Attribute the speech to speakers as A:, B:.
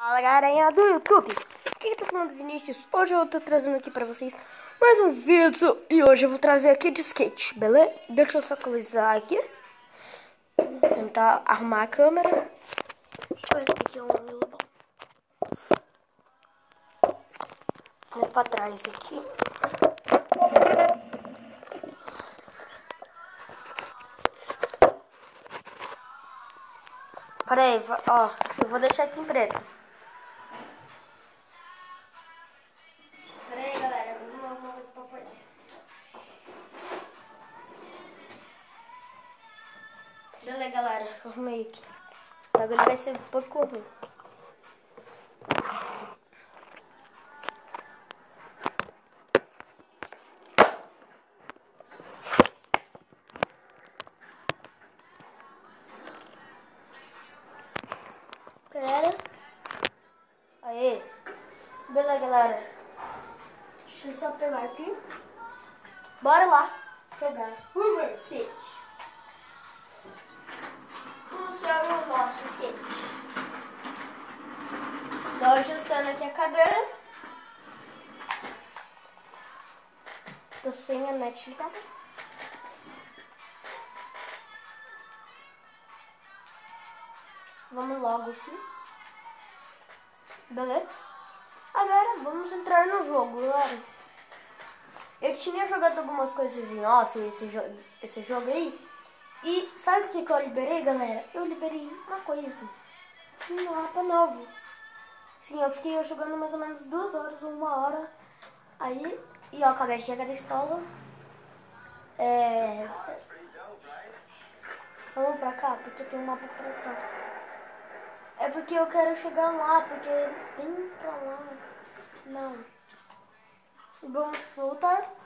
A: Fala galerinha do YouTube, aqui eu tô falando Vinícius. Hoje eu tô trazendo aqui pra vocês mais um vídeo. E hoje eu vou trazer aqui de skate, beleza? Deixa eu só atualizar aqui, tentar arrumar a câmera. Deixa eu ver aqui um ângulo bom. Vou pra trás aqui. Pera aí, ó, eu vou deixar aqui em preto. Pera aí galera, vamos arrumar coisa pra pôr. Beleza galera, arrumei aqui. Agora vai ser um pouco ruim. Pera. Aí. Beleza, galera. Deixa eu só pegar aqui. Bora lá jogar Rumor Skate. O seu nosso skate. Tô ajustando aqui a cadeira. Tô sem a net ligada. Vamos logo aqui. Beleza? Agora vamos entrar no jogo, galera. Eu tinha jogado algumas coisas em off, esse jogo aí. E sabe o que eu liberei, galera? Eu liberei uma coisa. Um mapa novo. Sim, eu fiquei jogando mais ou menos 2 horas, 1 hora. Aí, e ó, acabei de chegar da escola. Vamos pra cá, porque tem um mapa pra cá. É porque eu quero chegar lá, porque bem pra lá. Não. Vamos voltar.